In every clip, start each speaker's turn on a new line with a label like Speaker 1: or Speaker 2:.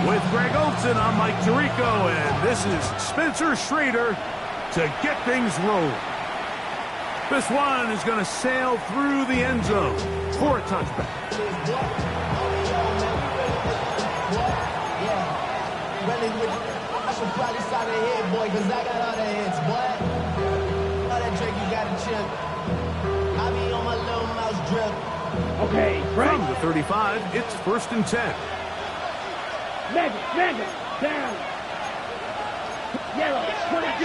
Speaker 1: With Greg Olson, I'm Mike Tirico, and this is Spencer Schrader to get things rolling. This one is going to sail through the end zone for a touchback. I should probably stop the hit, boy, because I got all the hits, boy. All that drink you got to chip. I be on my little mouse drip. Okay, right. From the 35, it's 1st and 10. Magic, down. Yellow, 22.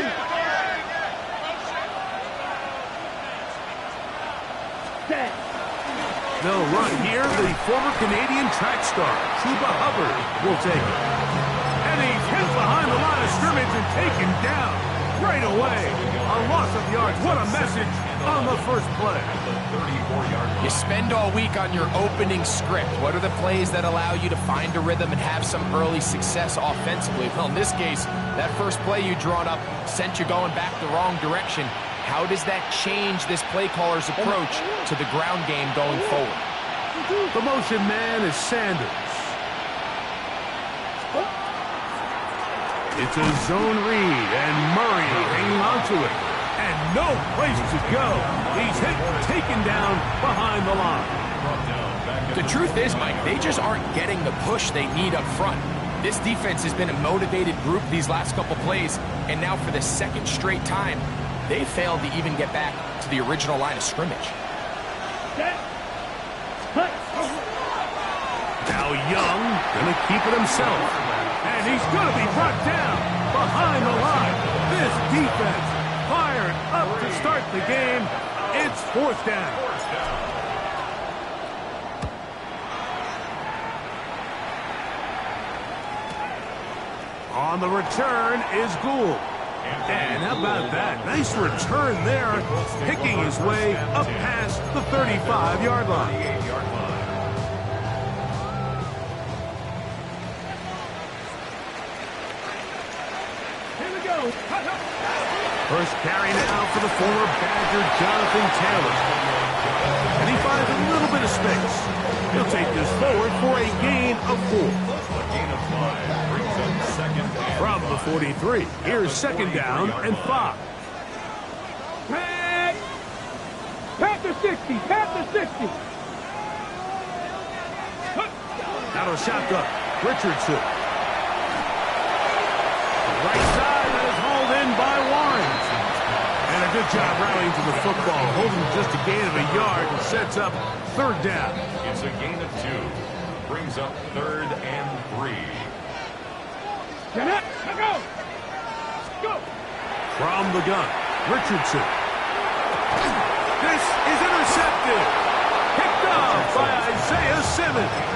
Speaker 1: Set. They'll run here. The former Canadian track star, Chuba Hubbard, will take it. And he's hit behind the line of scrimmage and taken down right away. A loss of yards. What a message on the first play.
Speaker 2: You spend all week on your opening script. What are the plays that allow you to find a rhythm and have some early success offensively? Well, in this case, that first play you drawn up sent you going back the wrong direction. How does that change this play caller's approach to the ground game going forward?
Speaker 1: The motion man is Sanders. It's a zone read, and Murray hanging onto it. And no place to go. He's hit and taken down behind the line.
Speaker 2: The truth is, Mike, they just aren't getting the push they need up front. This defense has been a motivated group these last couple plays, and now for the second straight time, they failed to even get back to the original line of scrimmage.
Speaker 1: Now Young gonna keep it himself. And he's gonna be brought down behind the line. This defense fired up to start the game. It's 4th down. On the return is Gould. And how about that? Nice return there, picking his way up past the 35-yard line. First carry now for the former Badger, Jonathan Taylor. And he finds a little bit of space. He'll take this forward for a gain of 4. From the 43, here's 2nd down and 5.
Speaker 3: Panther 60, Panther 60.
Speaker 1: Out of shotgun, Richardson. Right side, that is hauled in by Warren. And a good job rallying to the football, holding just a gain of a yard and sets up 3rd down.
Speaker 4: It's a gain of 2. Brings up 3rd and 3.
Speaker 3: Get up, go! Go!
Speaker 1: From the gun, Richardson. This is intercepted. Picked up by Isaiah Simmons.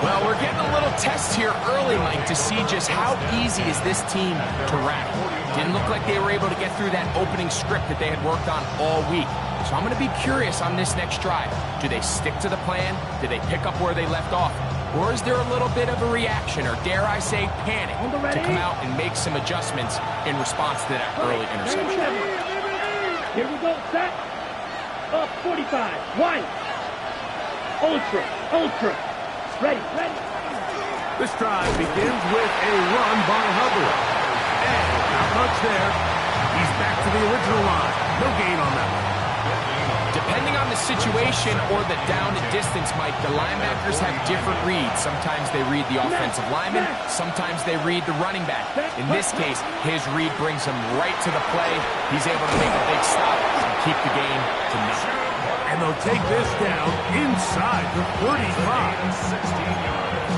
Speaker 2: Well, we're getting a little test here early, Mike, to see just how easy is this team to rattle. Didn't look like they were able to get through that opening script that they had worked on all week. So I'm going to be curious on this next drive. Do they stick to the plan? Do they pick up where they left off? Or is there a little bit of a reaction, or dare I say panic, to come out and make some adjustments in response to that early interception?
Speaker 3: Here we go, set. Up 45, wide. Ultra. Ready.
Speaker 1: This drive begins with a run by Hubbard. And not much there. He's back to the original line. No gain on that one.
Speaker 2: Depending on the situation or the down and distance, Mike, the linebackers have different reads. Sometimes they read the offensive lineman. Sometimes they read the running back. In this case, his read brings him right to the play. He's able to make a big stop and keep the gain to nothing.
Speaker 1: And they'll take this down inside the 35.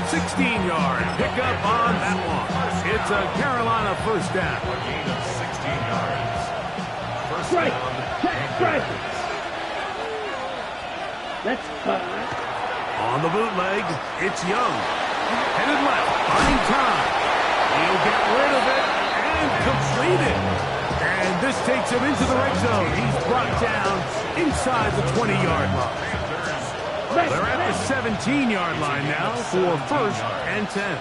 Speaker 1: 16-yard pickup on that one. It's a Carolina 1st down.
Speaker 4: A gain of 16 yards. First
Speaker 3: Strike.
Speaker 4: down.
Speaker 3: That's 5.
Speaker 1: On the bootleg, it's Young. Headed left, buying time. He'll get rid of it and complete it. And this takes him into the red zone. He's brought down inside the 20-yard line. They're at the 17-yard line now for 1st and 10.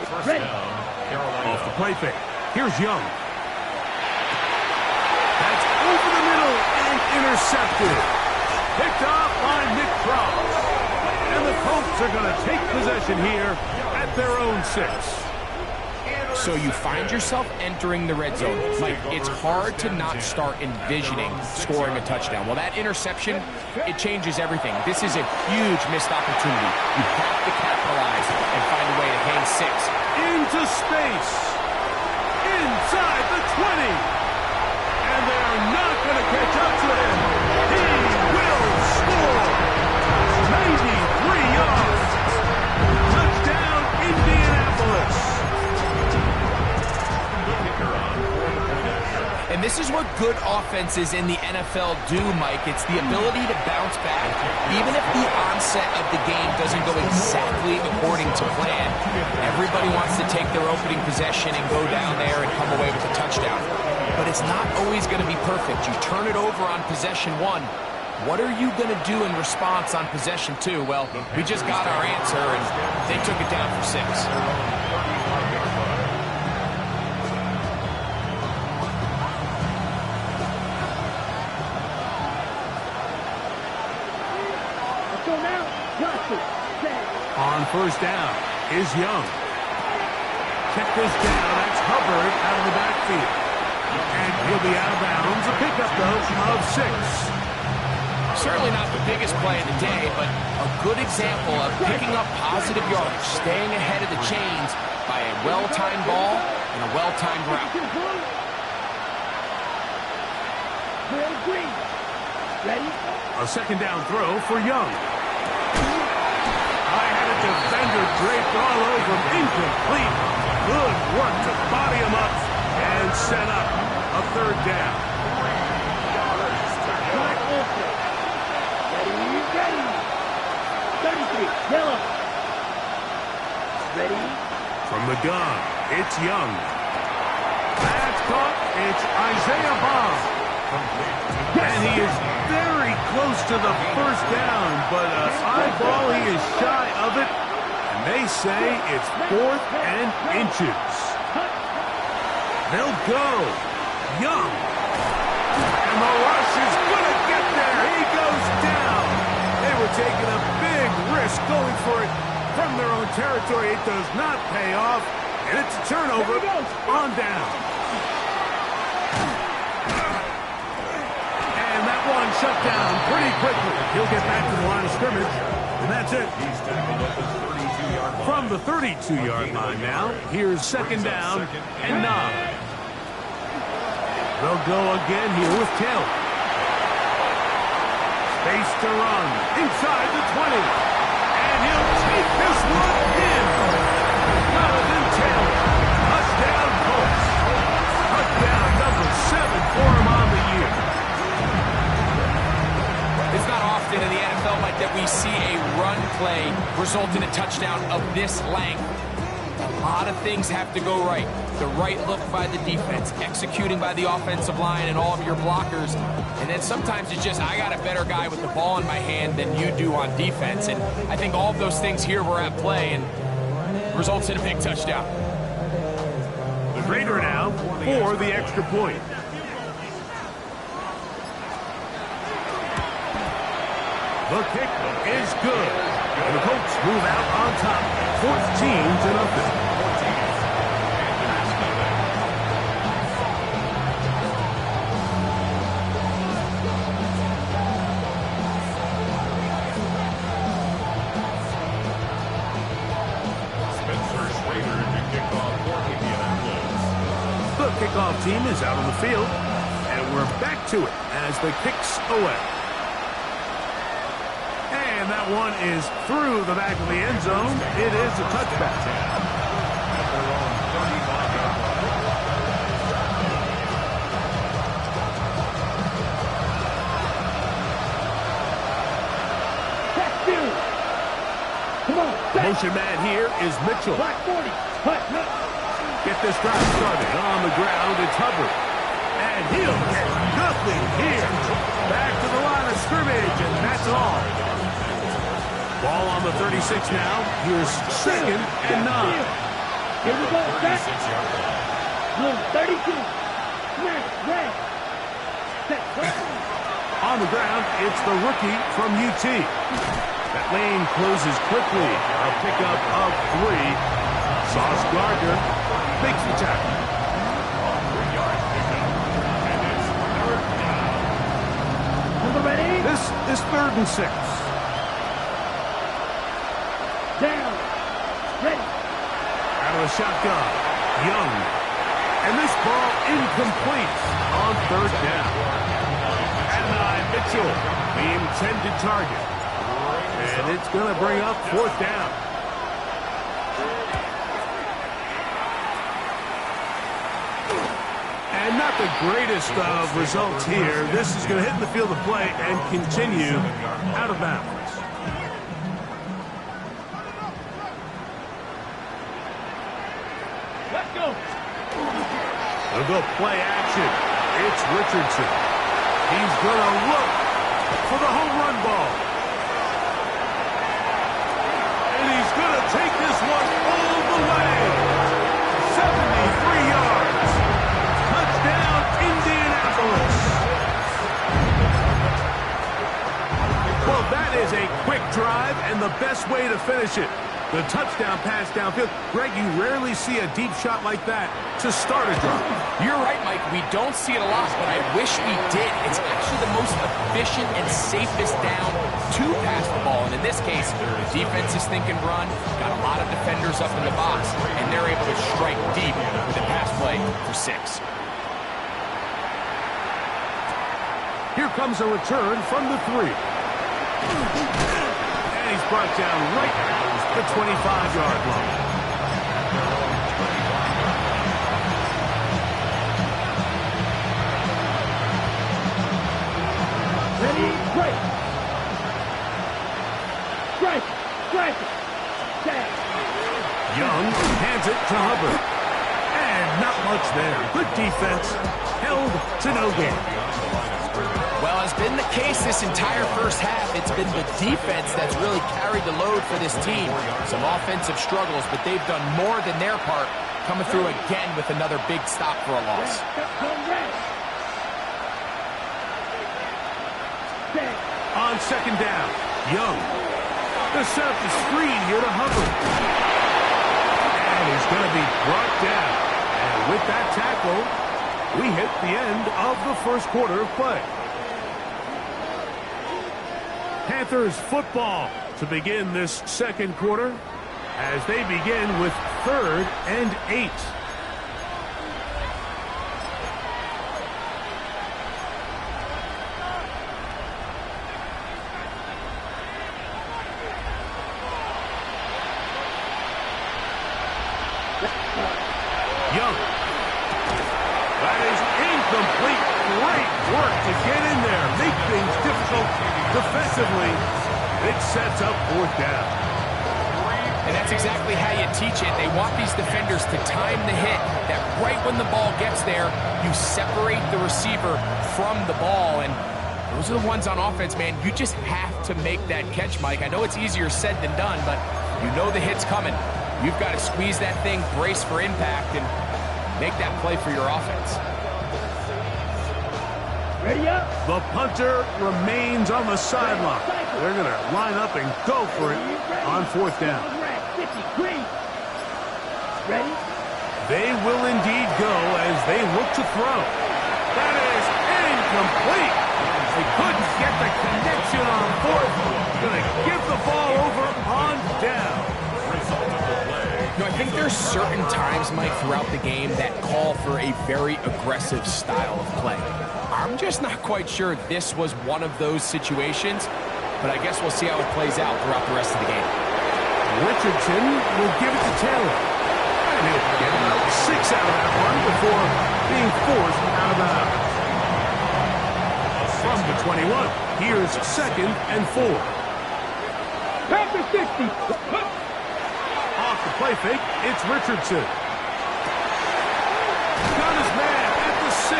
Speaker 4: First down, Carolina.
Speaker 1: Off the play fake. Here's Young. That's over the middle and intercepted. Picked off by Nick Cross. And the Colts are going to take possession here at their own 6.
Speaker 2: So you find yourself entering the red zone. Mike, it's hard to not start envisioning scoring a touchdown. Well, that interception, it changes everything. This is a huge missed opportunity. You have to capitalize and find a way to hang 6.
Speaker 1: Into space. Inside the 20. And they're not going to catch up to him. He will score. 93 yards. Touchdown, Indianapolis.
Speaker 2: And this is what good offenses in the NFL do, Mike. It's the ability to bounce back, even if the onset of the game doesn't go exactly according to plan. Everybody wants to take their opening possession and go down there and come away with a touchdown. But it's not always going to be perfect. You turn it over on possession 1. What are you going to do in response on possession 2? Well, we just got our answer, and they took it down for 6.
Speaker 1: On first down is Young. Check this down. That's Hubbard out of the backfield. And he'll be out of bounds. A pickup, though, of 6.
Speaker 2: Certainly not the biggest play of the day, but a good example of picking up positive yardage, staying ahead of the chains by a well-timed ball and a well-timed route.
Speaker 1: A second down throw for Young. I had a defender draped all over him. Incomplete. Good work to body him up and set up a third down.
Speaker 3: Ready. 33. Yellow. Ready.
Speaker 1: From the gun, it's Young. That's caught. It's Isaiah Bond. And he is very close to the first down, but an eyeball, he is shy of it. And they say it's 4th and inches. They'll go. Young. And the rush is going to get there. He goes down. They were taking a big risk going for it from their own territory. It does not pay off. And it's a turnover on down. One shut down pretty quickly. He'll get back to the line of scrimmage, and that's it. From the 32-yard line now, here's second down and 9. They'll go again here with Taylor. Space to run inside the 20, and he'll take this one in. Jonathan Taylor, touchdown Colts. Touchdown number 7 for him on the year.
Speaker 2: It's not often in the NFL like that we see a run play result in a touchdown of this length. A lot of things have to go right. The right look by the defense, executing by the offensive line and all of your blockers. And then sometimes it's just, I got a better guy with the ball in my hand than you do on defense. And I think all of those things here were at play and results in a big touchdown.
Speaker 1: The Raider now for the extra point. The kick is good. And the Colts move out on top, 14-0. The kickoff team is out on the field, and we're back to it as the kick's away. And that one is through the back of the end zone. It is a touchback. Motion man here is Mitchell. Get this drive started on the ground. It's Hubbard. And he'll get nothing here. Back to the line of scrimmage, and that's all. Ball on the 36 now. Here's second and 9.
Speaker 3: Here we go. Set. Blue 32. Red. Set.
Speaker 1: On the ground, it's the rookie from UT. That lane closes quickly. A pickup of 3. Sauce Gardner makes the tackle.
Speaker 3: Ready?
Speaker 1: This 3rd and 6.
Speaker 3: Down. Ready.
Speaker 1: Out of the shotgun. Young. And this ball incomplete on 3rd down. And Mitchell, the intended target. And it's going to bring up 4th down. And not the greatest of results here. This is going to hit the field of play and continue out of bounds.
Speaker 3: Let's go.
Speaker 1: They'll go play action. It's Richardson. He's going to look for the home run ball. And he's going to take this one all the way. 73 yards. Touchdown, Indianapolis. Well, that is a quick drive and the best way to finish it. The touchdown pass downfield. Greg, you rarely see a deep shot like that to start a drive.
Speaker 2: You're right, Mike. We don't see it a lot, but I wish we did. It's actually the most efficient and safest down to pass the ball. And in this case, the defense is thinking run, got a lot of defenders up in the box, and they're able to strike deep with a pass play for 6.
Speaker 1: Here comes a return from the 3. And he's brought down right at the 25-yard line.
Speaker 3: Ready? Break. Strike. Strike. Tag.
Speaker 1: Young hands it to Hubbard. And not much there. Good defense. Held to no gain.
Speaker 2: Well, as been the case this entire first half, it's been the defense that's really carried the load for this team. Some offensive struggles, but they've done more than their part, coming through again with another big stop for a loss.
Speaker 1: On 2nd down, Young. The set up the screen here to Hubbard. And he's going to be brought down. And with that tackle, we hit the end of the first quarter of play. Panthers football to begin this second quarter as they begin with 3rd and 8. Young. That is incomplete. Great work to get in there. Make things difficult defensively. It sets up 4th down.
Speaker 2: And that's exactly how you teach it. They want these defenders to time the hit, that right when the ball gets there, you separate the receiver from the ball. And those are the ones on offense, man. You just have to make that catch, Mike. I know it's easier said than done, but you know the hit's coming. You've got to squeeze that thing, brace for impact, and make that play for your offense.
Speaker 3: Ready up.
Speaker 1: The punter remains on the sideline. They're going to line up and go for it on 4th down.
Speaker 3: Ready?
Speaker 1: They will indeed go as they look to throw. That is incomplete. They couldn't get the connection on 4th. Going to give the ball over on down.
Speaker 2: You know, I think there's certain times, Mike, throughout the game that call for a very aggressive style of play. I'm just not quite sure this was one of those situations, but I guess we'll see how it plays out throughout the rest of the game.
Speaker 1: Richardson will give it to Taylor. And he'll get about 6 out of that one before being forced out of bounds. From the 21, here's 2nd and 4.
Speaker 3: Panther 60.
Speaker 1: Off the play fake, it's Richardson. Got his man at the 6.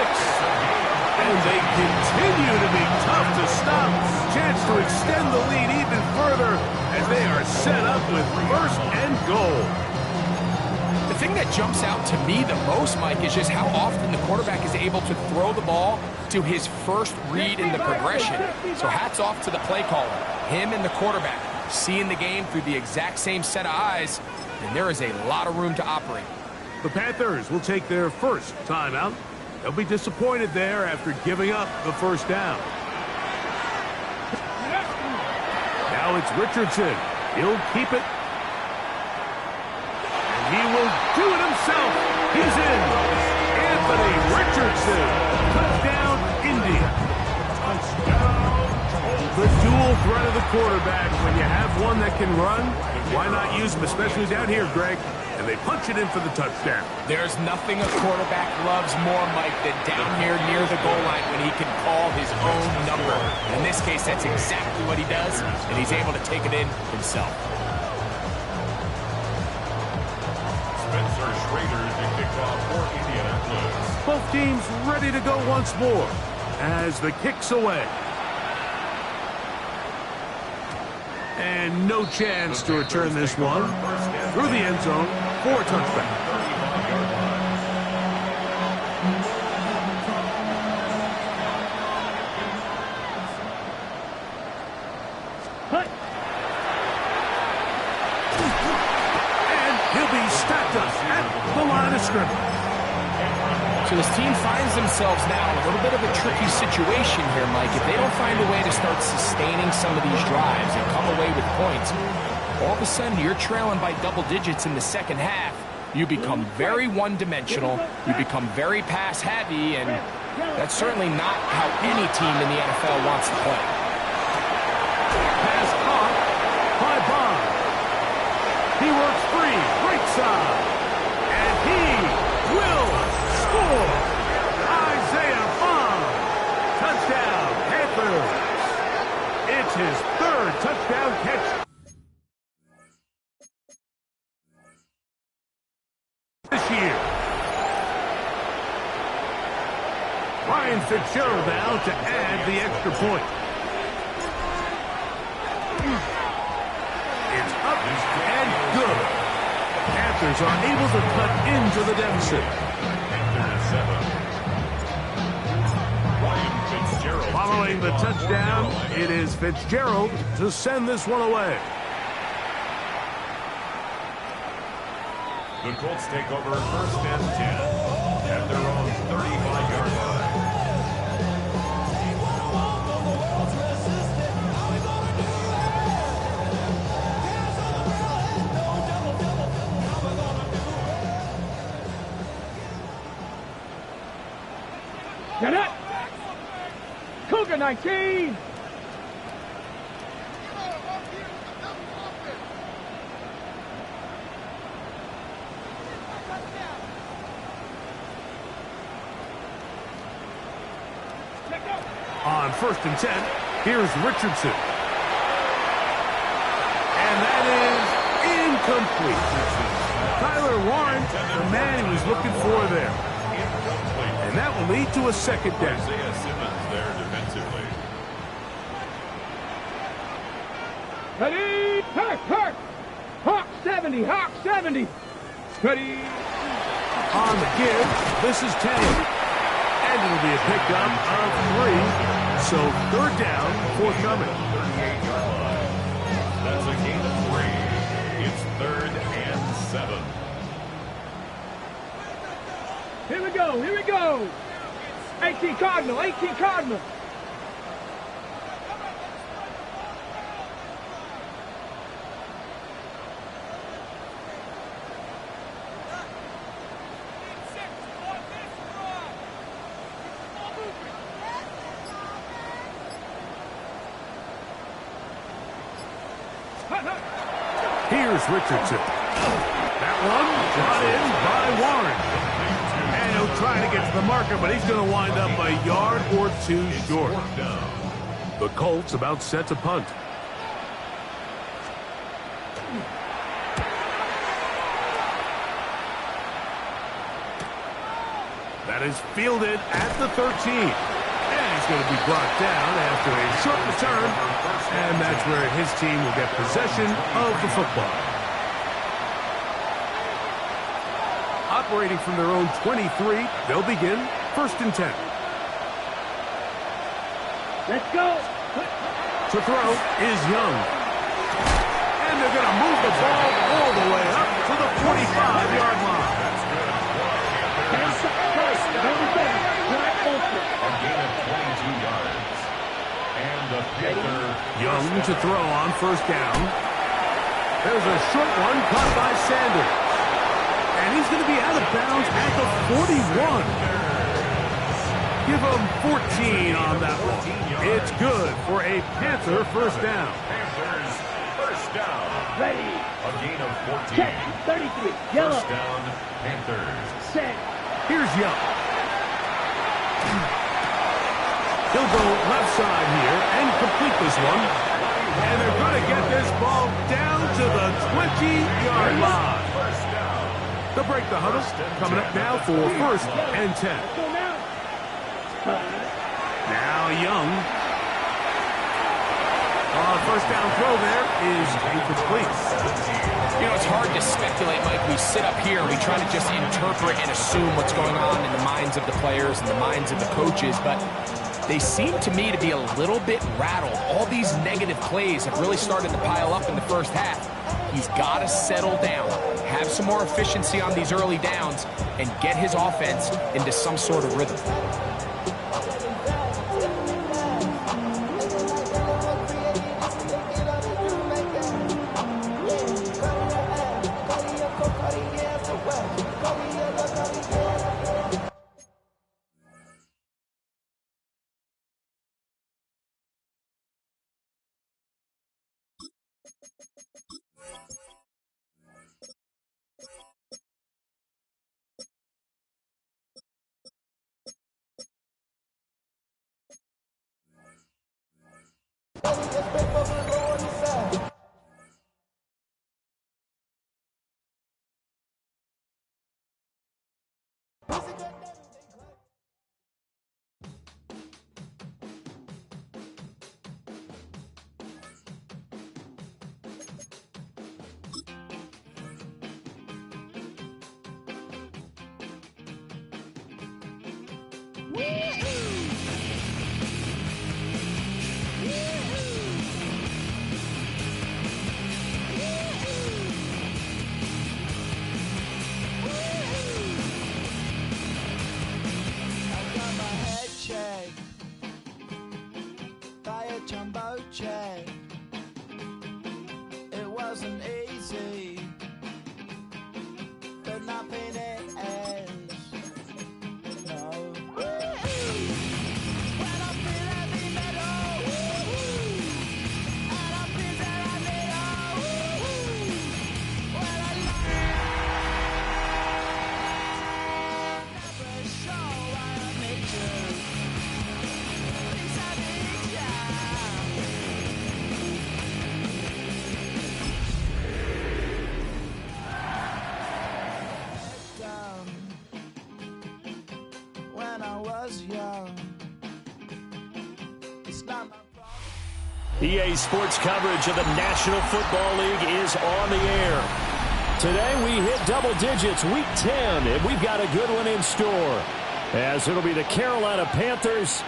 Speaker 1: And they continue to be tough to stop. Chance to extend the lead even further as they are set up with 1st and goal.
Speaker 2: The thing that jumps out to me the most, Mike, is just how often the quarterback is able to throw the ball to his first read in the progression. So hats off to the play caller, him and the quarterback, seeing the game through the exact same set of eyes, and there is a lot of room to operate.
Speaker 1: The Panthers will take their first timeout. They'll be disappointed there after giving up the first down. Now it's Richardson. He'll keep it. And he will do it himself. He's in. Anthony Richardson. Touchdown, Indy. The dual threat of the quarterback. When you have one that can run, why not use him, especially down here, Greg? And they punch it in for the touchdown.
Speaker 2: There's nothing a quarterback loves more, Mike, than down here near the goal line when he can call his own number. In this case, that's exactly what he does, and he's able to take it in himself.
Speaker 4: Spencer Schrader to kick off for Indianapolis.
Speaker 1: Both teams ready to go once more as the kick's away. And no chance to return this one through the end zone for a touchback. And he'll be stacked up at the line of scrimmage.
Speaker 2: So this team finds themselves now in a little bit of a tricky situation here, Mike. If they don't find a way to start sustaining some of these drives and come away with points, all of a sudden you're trailing by double digits in the second half. You become very one-dimensional, you become very pass-heavy, and that's certainly not how any team in the NFL wants to play.
Speaker 1: Pass caught by Bond. He works free, right side, and he will score. Isaiah Bond. Touchdown, Panthers. It's his third touchdown catch this year. Ryan Fitzgerald now to add the extra point. It's up and good. Panthers are able to cut into the deficit. Following the touchdown, it is Fitzgerald to send this one away.
Speaker 4: The Colts take over first and 10 at their own 35-yard line.
Speaker 3: Get it! Cougar 19!
Speaker 1: On first and 10, here's Richardson. And that is incomplete. Tyler Warren, the man he was looking for there. And that will lead to a second down.
Speaker 4: Isaiah Simmons there defensively.
Speaker 3: Ready? Hurt! Hawk 70! Hawk 70! Ready?
Speaker 1: On the give, this is 10. And it'll be a pickup of 3. So third down, forthcoming.
Speaker 4: 38-yard line. That's a gain of 3. It's 3rd and 7.
Speaker 3: Here we go! 18 Cardinal!
Speaker 1: Here's Richardson. That one brought in by Warren. And he'll try to get to the marker, but he's going to wind up a yard or 2 short. The Colts about set to punt. That is fielded at the 13. And he's going to be brought down after a short return. And that's where his team will get possession of the football. Operating from their own 23, they'll begin first and 10.
Speaker 3: Let's go!
Speaker 1: To throw is Young. they're going to move the ball all the way up to the 45-yard line.
Speaker 4: A gain of 22 yards. And the Panther.
Speaker 1: Young to throw on first down. There's a short one caught by Sanders. And he's going to be out of bounds at the 41. Give him 14 on that one. It's good for a Panther first down.
Speaker 4: Panthers first down.
Speaker 3: Ready.
Speaker 4: A gain of 14.
Speaker 3: Check. 33. Yellow.
Speaker 4: First down, Panthers.
Speaker 3: Set.
Speaker 1: Here's Young. He'll go left side here and complete this one. And they're going to get this ball down to the 20-yard line.
Speaker 4: First down.
Speaker 1: They'll break the huddle. Coming up now for first and 10.
Speaker 3: Go now.
Speaker 1: Now Young. First down throw there is incomplete.
Speaker 2: You know, it's hard to speculate, Mike. We sit up here and we try to just interpret and assume what's going on in the minds of the players and the minds of the coaches, but they seem to me to be a little bit rattled. All these negative plays have really started to pile up in the first half. He's got to settle down, have some more efficiency on these early downs, and get his offense into some sort of rhythm.
Speaker 5: It wasn't easy, but nothing is. No. When I feel heavy metal, and I feel that I need when I never show I need you. Things I need you. When I was young, it's not my problem.
Speaker 6: EA Sports coverage of the National Football League is on the air. Today we hit double digits, week 10, and we've got a good one in store, as it'll be the Carolina Panthers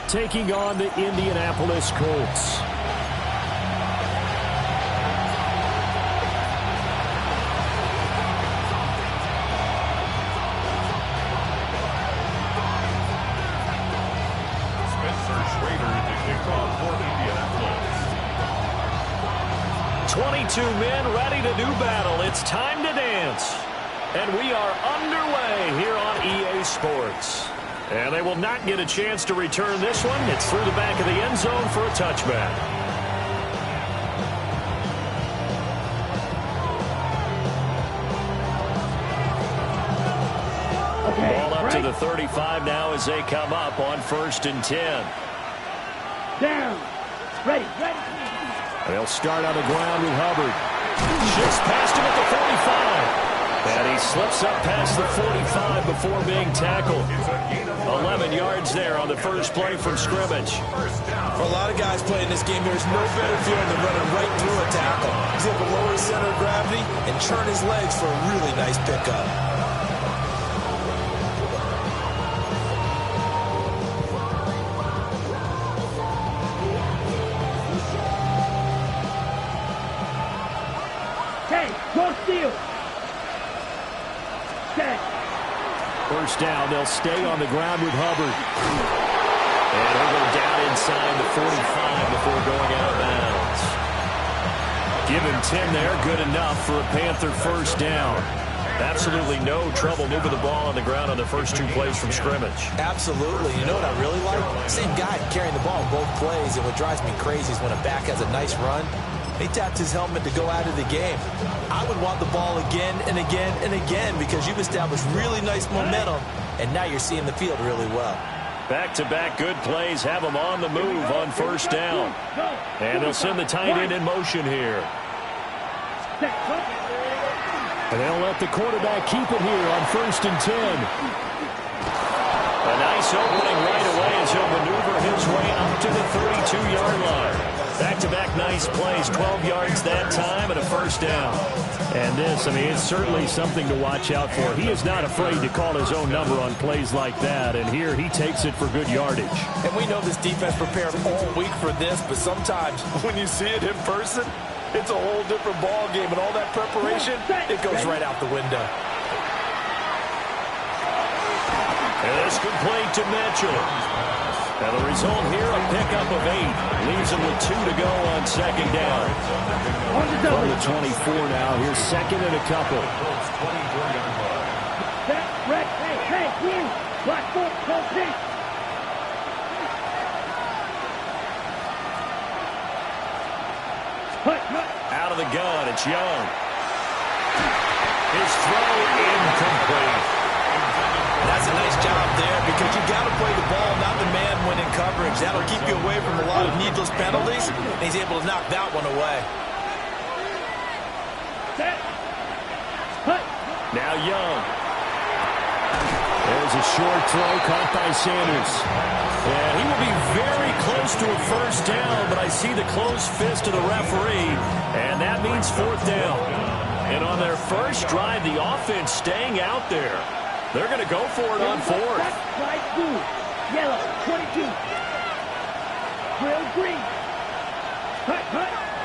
Speaker 6: taking on the Indianapolis Colts.
Speaker 4: Spencer Schrader to kick off for Indianapolis.
Speaker 6: 22 men ready to do battle. It's time to dance. And we are underway here on EA Sports. And they will not get a chance to return this one. It's through the back of the end zone for a touchback.
Speaker 3: Okay.
Speaker 6: Ball up to
Speaker 3: Right.
Speaker 6: the 35 now as they come up on 1st and 10.
Speaker 3: Down. Ready. Ready.
Speaker 6: They'll start on the ground with Hubbard. Just past him at the 45. And he slips up past the 45 before being tackled. 11 yards there on the first play from scrimmage.
Speaker 7: For a lot of guys playing this game, there's no better feeling than running right through a tackle. He's able to lower his center of gravity and churn his legs for a really nice pickup.
Speaker 3: Steal. Set.
Speaker 6: First down, they'll stay on the ground with Hubbard. And he'll go down inside the 45 before going out of bounds. Give him 10 there, good enough for a Panther first down. Absolutely no trouble moving the ball on the ground on the first 2 plays from scrimmage.
Speaker 7: Absolutely. You know what I really like? Same guy carrying the ball in both plays, and what drives me crazy is when a back has a nice run, he tapped his helmet to go out of the game. I would want the ball again and again and again because you've established really nice momentum, and now you're seeing the field really well.
Speaker 6: Back-to-back good plays have them on the move on first down. And they'll send the tight end in motion here. And they'll let the quarterback keep it here on 1st and 10. A nice opening right away as he'll maneuver his way up to the 32-yard line. Back-to-back nice plays, 12 yards that time and a first down. And this, I mean, it's certainly something to watch out for. He is not afraid to call his own number on plays like that, and here he takes it for good yardage.
Speaker 7: And we know this defense prepared all week for this, but sometimes when you see it in person, it's a whole different ball game, and all that preparation, it goes right out the window.
Speaker 6: And it's complete to Mitchell. And the result here, a pickup of 8. Leaves him with 2 to go on second down. From the 24 now, here's second and a couple.
Speaker 3: Hey, you! Black foot, close deep!
Speaker 6: Out of the gun, it's Young. His throw incomplete.
Speaker 7: That's a nice job there because you got to play the ball, not the man when in coverage. That'll keep you away from a lot of needless penalties. And he's able to knock that one away.
Speaker 6: Now Young. There's a short throw caught by Sanders. And he will be very close to a first down, but I see the closed fist of the referee, and that means 4th down. And on their first drive, the offense staying out there. They're going to go for it on 4th.
Speaker 3: Right blue, yellow, 22. Grill green.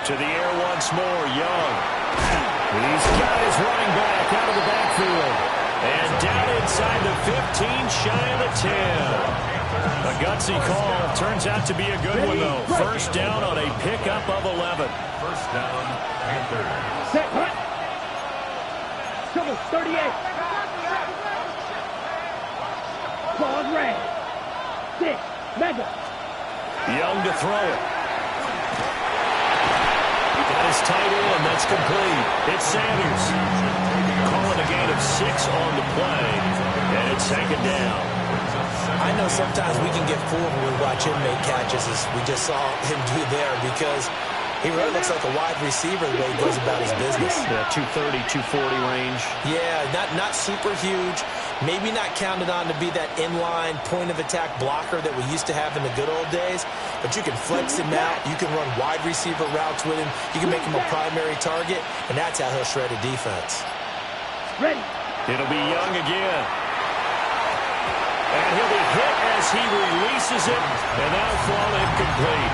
Speaker 6: To the air once more, Young. He's got his running back out of the backfield. And down inside the 15, shy of the 10. A gutsy call. Turns out to be a good one, though. First down on a pickup of 11.
Speaker 4: First down, Panthers.
Speaker 3: Set, hut. Trouble, 38. Claws red. 6, mega.
Speaker 6: Young to throw it. Got his tight end. That's complete. It's Sanders. Calling a gain of 6 on the play. And it's second down.
Speaker 7: I know sometimes we can get fooled when we watch him make catches, as we just saw him do there, because he really looks like a wide receiver the way he goes about his business.
Speaker 6: Yeah, 230, 240 range.
Speaker 7: Yeah, not super huge. Maybe not counted on to be that inline point-of-attack blocker that we used to have in the good old days, but you can flex him out. You can run wide receiver routes with him. You can make him a primary target, and that's how he'll shred a defense.
Speaker 3: Ready.
Speaker 6: It'll be Young again. And he'll be hit as he releases it, and that'll fall incomplete.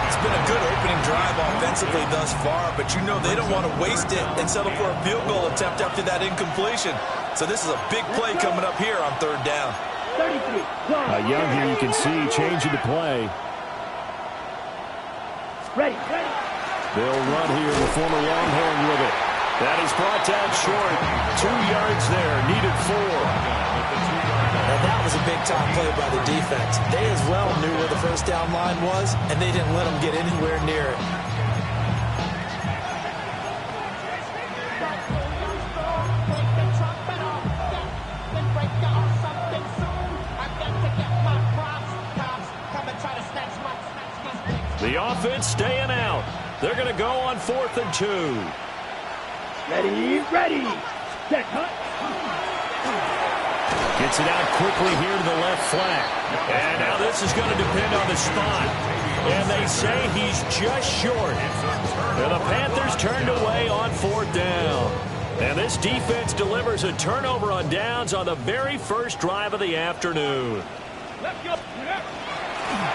Speaker 7: It's been a good opening drive offensively thus far, but you know they don't want to waste it and settle for a field goal attempt after that incompletion. So this is a big play coming up here on 3rd down.
Speaker 3: 33.
Speaker 6: Young here you can see changing the play.
Speaker 3: Ready.
Speaker 6: They'll run here, the former Longhorn with it. That is brought down short. 2 yards there, needed 4.
Speaker 7: And that was a big-time play by the defense. They as well knew where the first down line was, and they didn't let them get anywhere near it.
Speaker 6: The offense staying out. They're going to go on 4th and 2.
Speaker 3: Ready. Set, hut.
Speaker 6: Gets it out quickly here to the left flat. And now this is going to depend on the spot. And they say he's just short. And the Panthers turned away on 4th down. And this defense delivers a turnover on downs on the very first drive of the afternoon.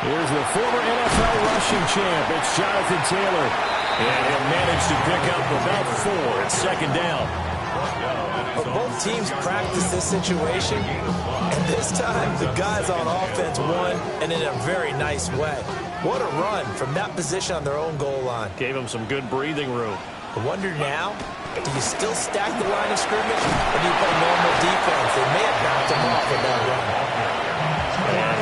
Speaker 6: Here's the former NFL rushing champ. It's Jonathan Taylor. And he'll manage to pick up about 4 at second down.
Speaker 7: Both teams practice this situation, and this time the guys on offense won, and in a very nice way. What a run from that position on their own goal line.
Speaker 6: Gave him some good breathing room.
Speaker 7: I wonder now, do you still stack the line of scrimmage, or do you play normal defense? They may have knocked him off with that run.
Speaker 6: And